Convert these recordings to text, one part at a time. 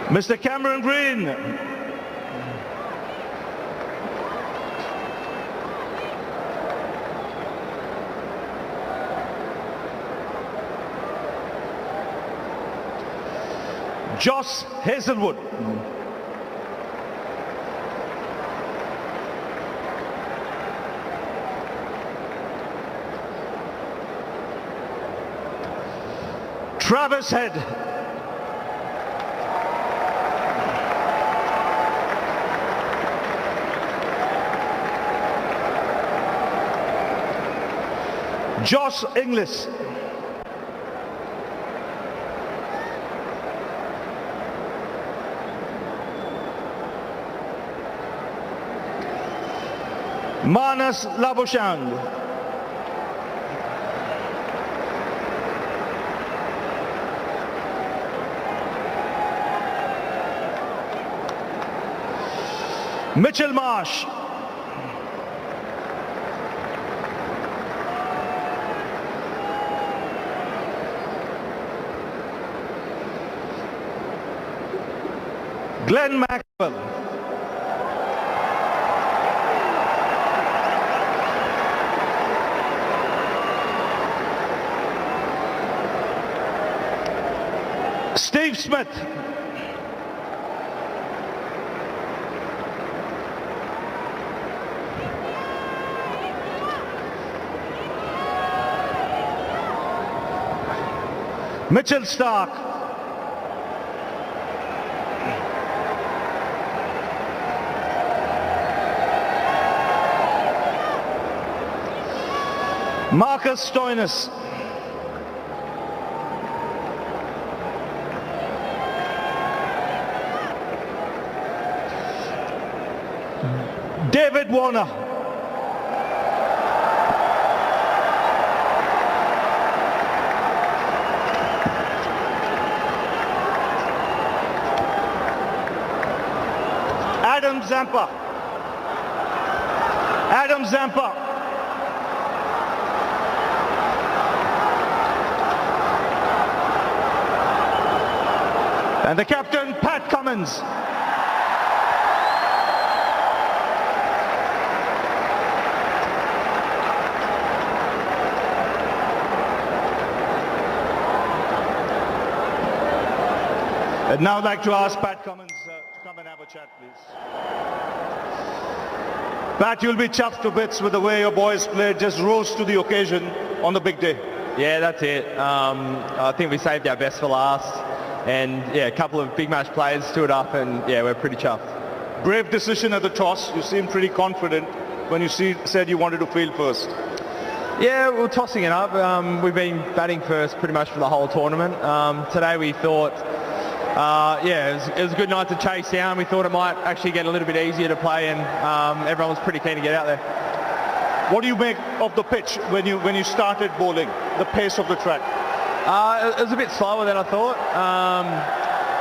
Mr. Cameron Green. Josh Hazelwood. Travis Head. Josh Inglis. Manas Labuschagne. Mitchell Marsh. Glenn Maxwell. Steve Smith. Mitchell Stark. Marcus Stoinis. David Warner. Adam Zampa. Adam Zampa. And the captain, Pat Cummins. I'd now like to ask Pat Cummins to come and have a chat, please. Pat, you'll be chuffed to bits with the way your boys played, just rose to the occasion on the big day. Yeah, that's it. I think we saved our best for last. And yeah, a couple of big match players stood up and yeah, we're pretty chuffed. Brave decision at the toss. You seemed pretty confident when you said you wanted to field first. Yeah, we're tossing it up. We've been batting first pretty much for the whole tournament. Today we thought, it was a good night to chase down. We thought it might actually get a little bit easier to play, and everyone was pretty keen to get out there. What do you make of the pitch when you started bowling, the pace of the track? It was a bit slower than I thought.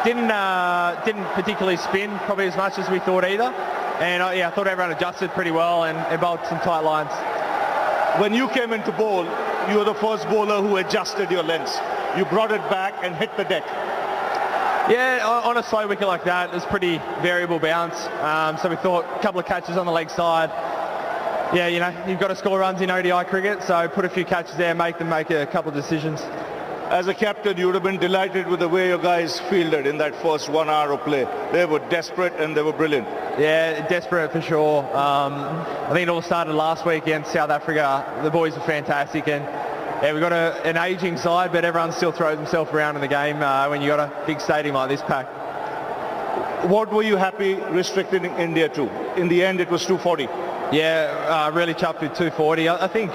Didn't particularly spin probably as much as we thought either. And I thought everyone adjusted pretty well and bowled some tight lines. When you came into bowl, you were the first bowler who adjusted your lengths. You brought it back and hit the deck. Yeah, on a slow wicket like that, it was pretty variable bounce. So we thought a couple of catches on the leg side. Yeah, you know, you've got to score runs in ODI cricket, so put a few catches there, make them make a couple of decisions. As a captain, you would have been delighted with the way your guys fielded in that first 1 hour of play. They were desperate and they were brilliant. Yeah, desperate for sure. I think it all started last week against South Africa. The boys were fantastic, and yeah, we've got an ageing side, but everyone still throws himself around in the game when you've got a big stadium like this packed. What were you happy restricting India to? In the end, it was 240. Yeah, really chuffed with 240. I think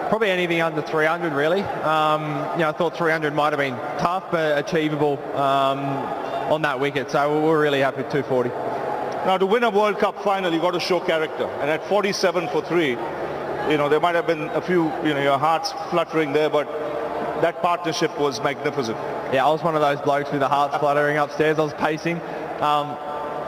probably anything under 300 really. I thought 300 might have been tough but achievable on that wicket, so we're really happy with 240. Now to win a World Cup final, you got to show character, and at 47 for 3, you know, there might have been a few, your hearts fluttering there, but that partnership was magnificent. Yeah, I was one of those blokes with the hearts fluttering upstairs. I was pacing.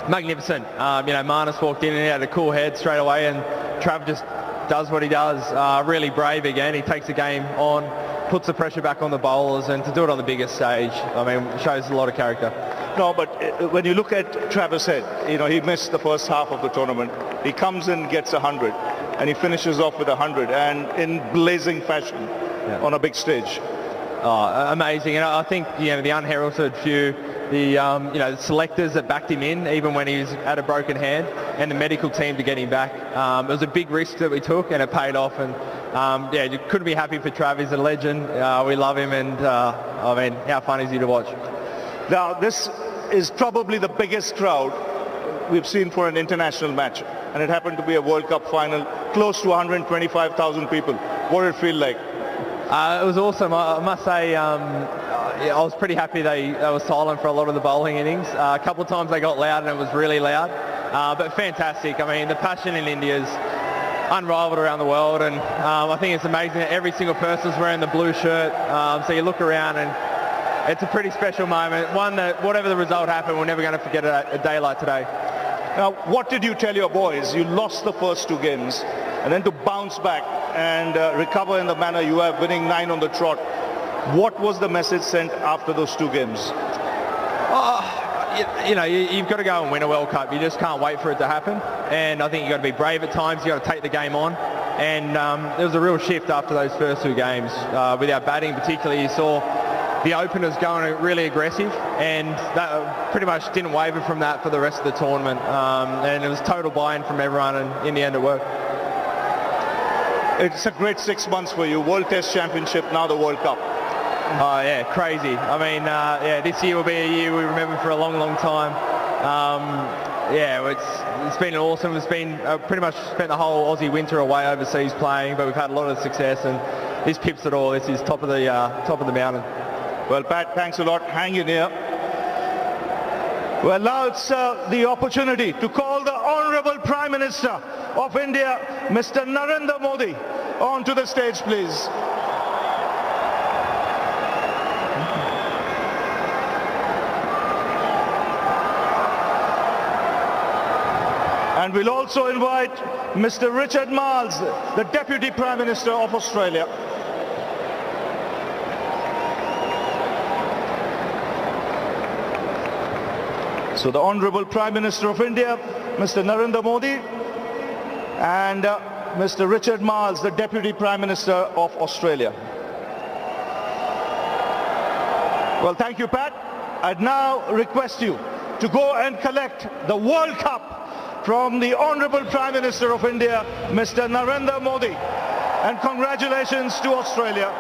Magnificent. Marnus walked in and he had a cool head straight away, and Trav just does what he does. Really brave again. He takes the game on, puts the pressure back on the bowlers, and to do it on the biggest stage, I mean, shows a lot of character. No, but when you look at Travis Head, you know, he missed the first half of the tournament. He comes in, gets 100, and he finishes off with 100, and in blazing fashion on a big stage. Oh, amazing. And I think, you know, the unheralded few, the the selectors that backed him in, even when he was at a broken hand, and the medical team to get him back. It was a big risk that we took, and it paid off. And you couldn't be happy for Trav. He's a legend. We love him, and I mean, how fun is he to watch? Now, this is probably the biggest crowd we've seen for an international match, and it happened to be a World Cup final, close to 125,000 people. What did it feel like? It was awesome. I must say, I was pretty happy they were silent for a lot of the bowling innings. A couple of times they got loud, and it was really loud, but fantastic. I mean, the passion in India is unrivaled around the world, and I think it's amazing that every single person's wearing the blue shirt. So you look around, and it's a pretty special moment. One that, whatever the result happened, we're never going to forget a day like today. Now, what did you tell your boys? You lost the first two games, and then to bounce back and recover in the manner you have, winning 9 on the trot. What was the message sent after those two games? You've got to go and win a World Cup. You just can't wait for it to happen. And I think you've got to be brave at times. You've got to take the game on. And there was a real shift after those first two games. With our batting particularly, you saw the openers going really aggressive, and that pretty much didn't waver from that for the rest of the tournament. And it was total buy-in from everyone, and in the end it worked. It's a great 6 months for you. World Test Championship, now the World Cup. Oh yeah, crazy. I mean, this year will be a year we remember for a long, long time. It's been awesome. It's been pretty much spent the whole Aussie winter away overseas playing, but we've had a lot of success, and this pips it all. This is top of the mountain. Well, Pat, thanks a lot. Hang in here. Well, now it's the opportunity to call the Honourable Prime Minister of India, Mr. Narendra Modi, onto the stage, please. And we'll also invite Mr. Richard Marles, the Deputy Prime Minister of Australia. So the Honourable Prime Minister of India, Mr. Narendra Modi, and Mr. Richard Marles, the Deputy Prime Minister of Australia. Well, thank you, Pat. I'd now request you to go and collect the World Cup from the Honourable Prime Minister of India, Mr. Narendra Modi. And congratulations to Australia.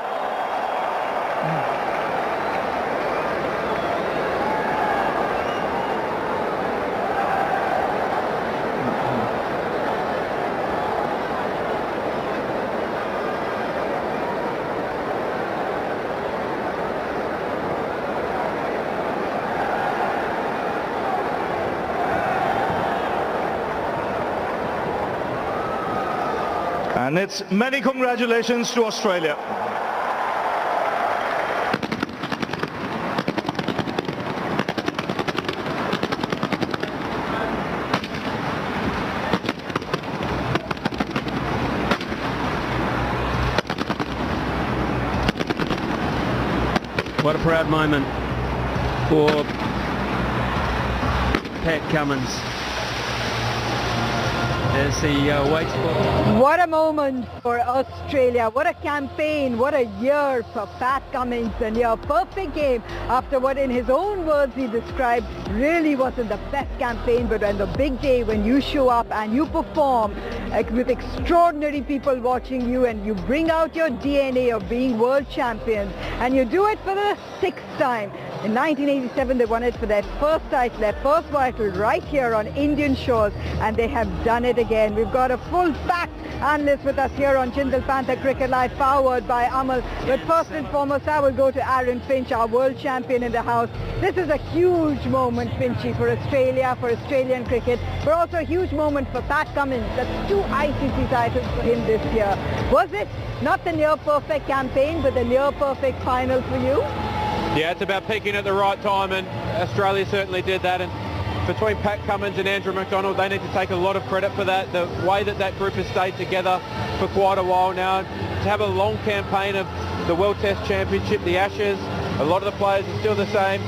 And it's many congratulations to Australia. What a proud moment for Pat Cummins as he waits for... What a moment for Australia. What a campaign. What a year for Pat Cummins. A near perfect game after what in his own words he described really wasn't the best campaign, but on the big day when you show up and you perform with extraordinary people watching you, and you bring out your DNA of being world champions, and you do it for the 6th time. In 1987 they won it for their first title, their first title right here on Indian shores, and they have done it again. We've got a full packed analyst with us here on Jindal Panther Cricket Live, powered by Amal. But first and foremost, I will go to Aaron Finch, our world champion in the house. This is a huge moment, Finchy, for Australia, for Australian cricket, but also a huge moment for Pat Cummins. That's 2 ICC titles for him this year. Was it not the near-perfect campaign, but the near-perfect final for you? Yeah, it's about peaking at the right time, and Australia certainly did that. And between Pat Cummins and Andrew McDonald, they need to take a lot of credit for that. The way that that group has stayed together for quite a while now. To have a long campaign of the World Test Championship, the Ashes, a lot of the players are still the same.